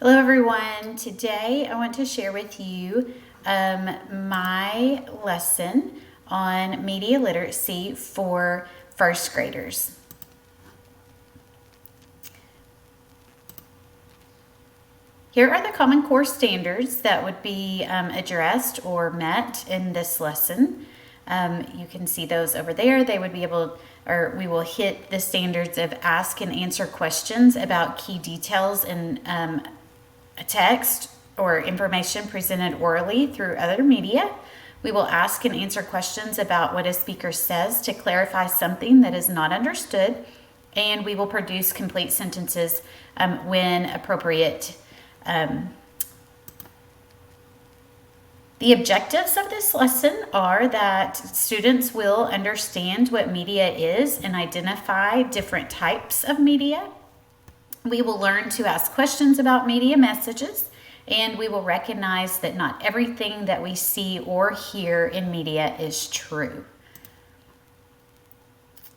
Hello everyone. Today I want to share with you my lesson on media literacy for first graders. Here are the Common Core standards that would be addressed or met in this lesson. You can see those over there. They would be able, or we will hit the standards of ask and answer questions about key details in a text or information presented orally through other media. We will ask and answer questions about what a speaker says to clarify something that is not understood, and we will produce complete sentences when appropriate. The objectives of this lesson are that students will understand what media is and identify different types of media. We will learn to ask questions about media messages, and we will recognize that not everything that we see or hear in media is true.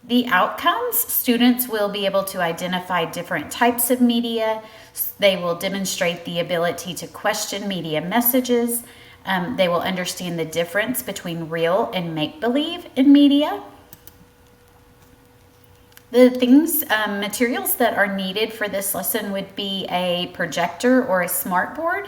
The outcomes: students will be able to identify different types of media. They will demonstrate the ability to question media messages. They will understand the difference between real and make-believe in media. The materials that are needed for this lesson would be a projector or a smartboard,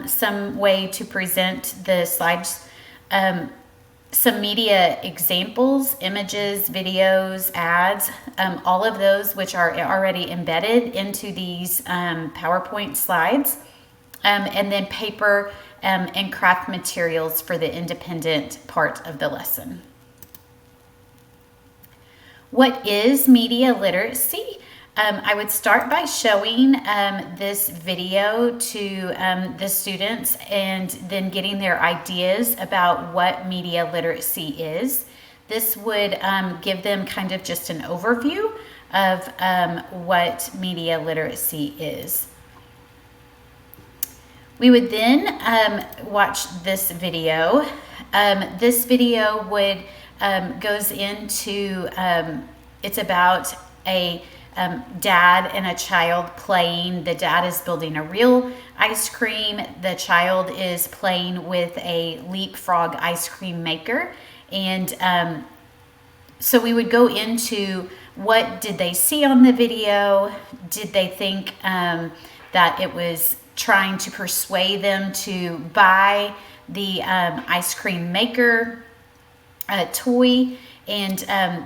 some way to present the slides, some media examples, images, videos, ads, all of those which are already embedded into these PowerPoint slides, and then paper and craft materials for the independent part of the lesson. What is media literacy? I would start by showing this video to the students and then getting their ideas about what media literacy is. This would give them kind of just an overview of what media literacy is. We would then watch this video. This video would goes into, it's about a dad and a child playing. The dad is building a real ice cream. The child is playing with a Leapfrog ice cream maker. And so we would go into what did they see on the video? Did they think that it was trying to persuade them to buy the ice cream maker toy? And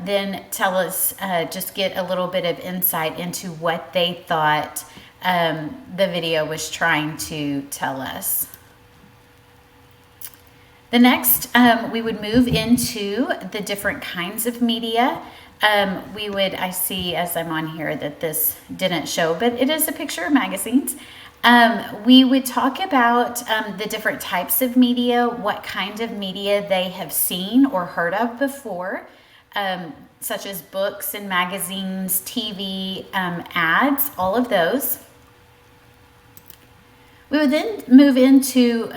then tell us, just get a little bit of insight into what they thought the video was trying to tell us. The next, we would move into the different kinds of media. I see as I'm on here that this didn't show, but it is a picture of magazines. We would talk about the different types of media, what kind of media they have seen or heard of before, such as books and magazines, TV, ads, all of those. We would then move into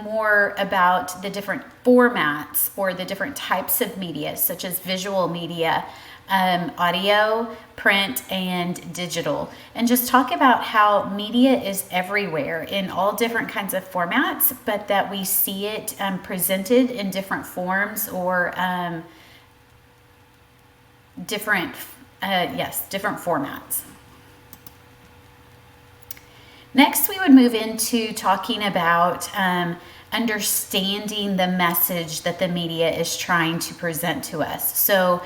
more about the different formats or the different types of media, such as visual media, audio, print, and digital, and just talk about how media is everywhere in all different kinds of formats, but that we see it presented in different forms or different formats. Next, we would move into talking about understanding the message that the media is trying to present to us. So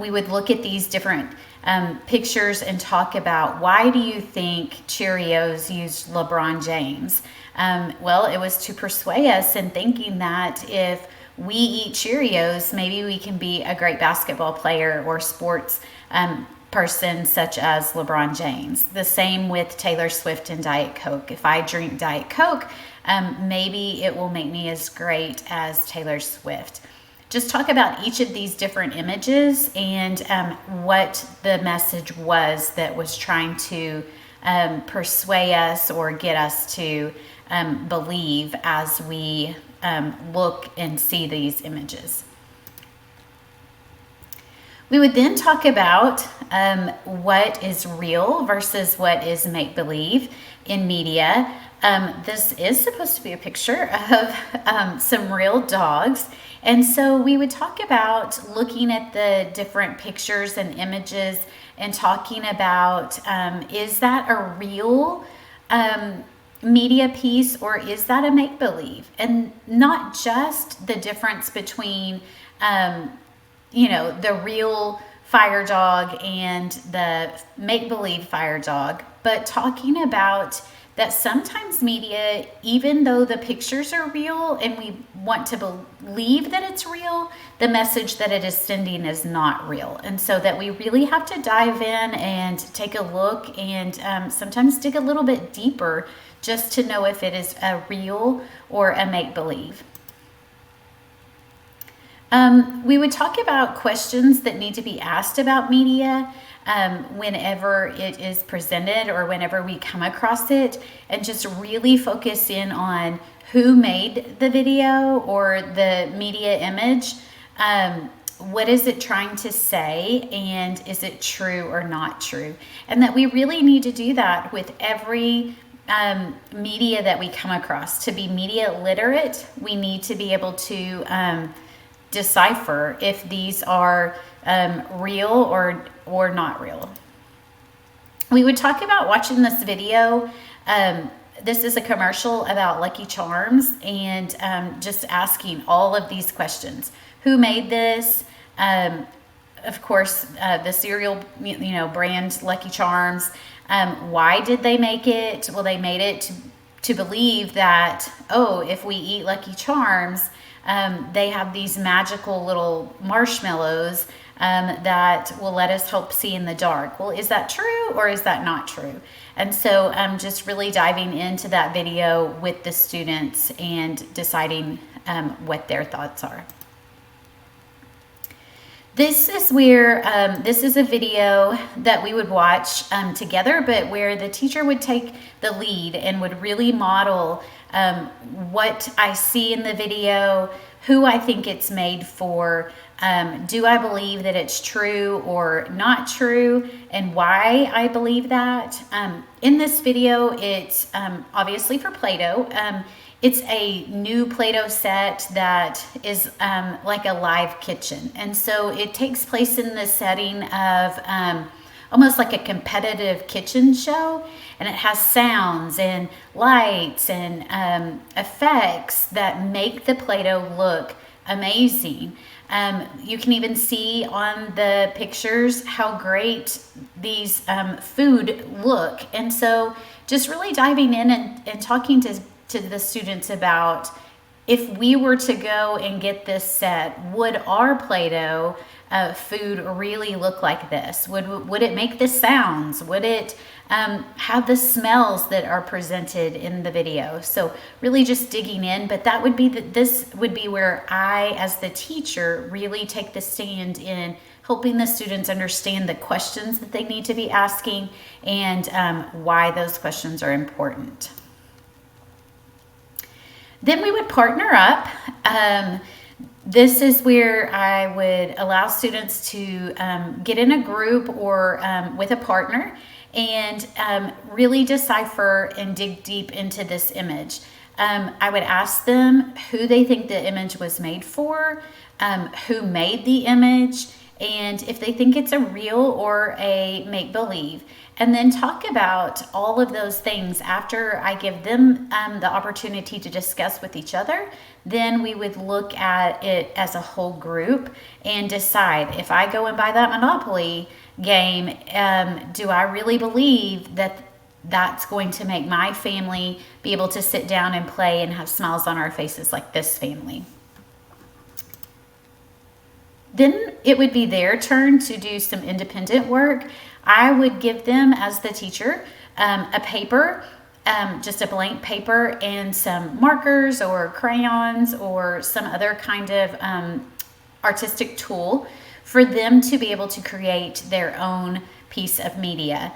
we would look at these different pictures and talk about, why do you think Cheerios used LeBron James? Well, it was to persuade us in thinking that if we eat Cheerios, maybe we can be a great basketball player or sports person such as LeBron James. The same with Taylor Swift and Diet Coke. If I drink Diet Coke, maybe it will make me as great as Taylor Swift. Just talk about each of these different images and what the message was that was trying to persuade us or get us to believe as we look and see these images. We would then talk about what is real versus what is make-believe in media. This is supposed to be a picture of some real dogs. And so we would talk about looking at the different pictures and images and talking about, is that a real media piece or is that a make-believe? And not just the difference between, the real fire dog and the make-believe fire dog, but talking about that sometimes media, even though the pictures are real and we want to believe that it's real, the message that it is sending is not real. And so that we really have to dive in and take a look and sometimes dig a little bit deeper just to know if it is a real or a make-believe. We would talk about questions that need to be asked about media whenever it is presented or whenever we come across it, and just really focus in on who made the video or the media image. What is it trying to say, and is it true or not true? And that we really need to do that with every media that we come across. To be media literate, we need to be able to decipher if these are real or not real. We would talk about watching this video. This is a commercial about Lucky Charms, and just asking all of these questions. Who made this? Of course, the cereal, brand Lucky Charms. Why did they make it? Well, they made it to believe that, if we eat Lucky Charms, they have these magical little marshmallows that will let us help see in the dark. Well, is that true or is that not true? And so just really diving into that video with the students and deciding what their thoughts are. This is where, this is a video that we would watch together, but where the teacher would take the lead and would really model what I see in the video, who I think it's made for, do I believe that it's true or not true, and why I believe that. In this video, it's obviously for Play-Doh. It's a new Play-Doh set that is like a live kitchen. And so it takes place in the setting of almost like a competitive kitchen show. And it has sounds and lights and effects that make the Play-Doh look amazing. You can even see on the pictures how great these food look. And so just really diving in and talking to the students about, if we were to go and get this set, would our Play-Doh food really look like this? Would it make the sounds? Would it have the smells that are presented in the video? So really just digging in, but that would be this would be where I, as the teacher, really take the stand in helping the students understand the questions that they need to be asking and why those questions are important. Then we would partner up. This is where I would allow students to get in a group or with a partner and really decipher and dig deep into this image. I would ask them who they think the image was made for, who made the image, and if they think it's a real or a make-believe. And then talk about all of those things after I give them the opportunity to discuss with each other. Then we would look at it as a whole group and decide, if I go and buy that Monopoly game, do I really believe that that's going to make my family be able to sit down and play and have smiles on our faces like this family? Then it would be their turn to do some independent work. I would give them, as the teacher, a paper, just a blank paper, and some markers or crayons or some other kind of artistic tool for them to be able to create their own piece of media.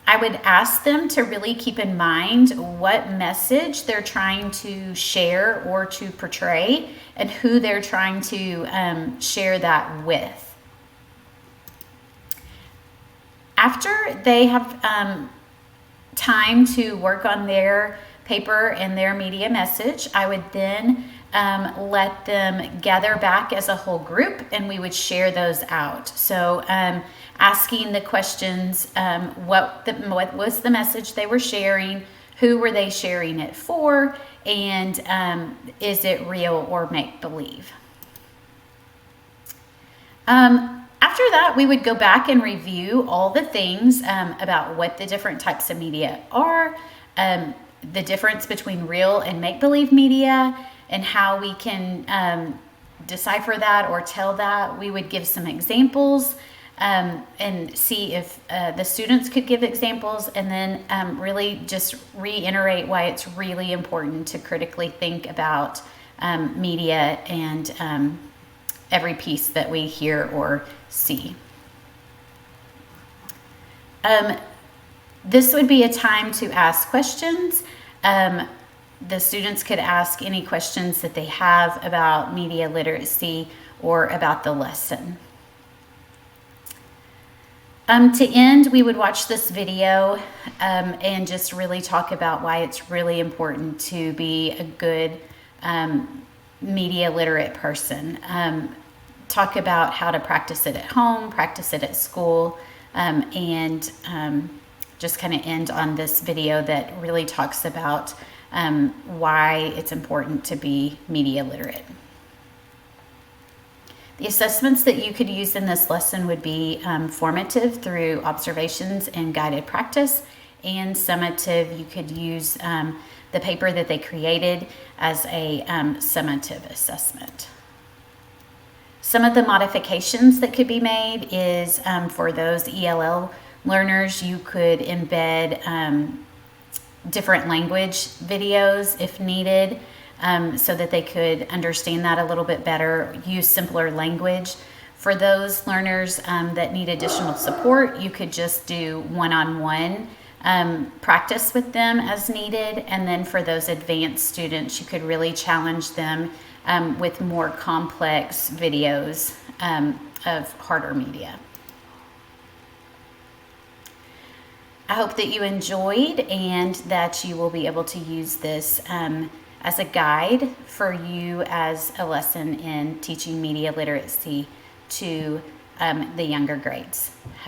I would ask them to really keep in mind what message they're trying to share or to portray and who they're trying to share that with. After they have time to work on their paper and their media message, I would then let them gather back as a whole group, and we would share those out. So asking the questions, what was the message they were sharing, who were they sharing it for, and is it real or make-believe? After that, we would go back and review all the things about what the different types of media are, the difference between real and make-believe media, and how we can decipher that or tell that. We would give some examples and see if the students could give examples, and then really just reiterate why it's really important to critically think about media and every piece that we hear or see. This would be a time to ask questions. The students could ask any questions that they have about media literacy or about the lesson. To end, we would watch this video and just really talk about why it's really important to be a good media literate person. Talk about how to practice it at home, practice it at school, and just kind of end on this video that really talks about why it's important to be media literate. The assessments that you could use in this lesson would be formative through observations and guided practice, and summative. You could use the paper that they created as a summative assessment. Some of the modifications that could be made is for those ELL learners, you could embed different language videos if needed, so that they could understand that a little bit better, use simpler language. For those learners that need additional support, you could just do one-on-one practice with them as needed. And then for those advanced students, you could really challenge them with more complex videos of harder media. I hope that you enjoyed and that you will be able to use this as a guide for you as a lesson in teaching media literacy to the younger grades.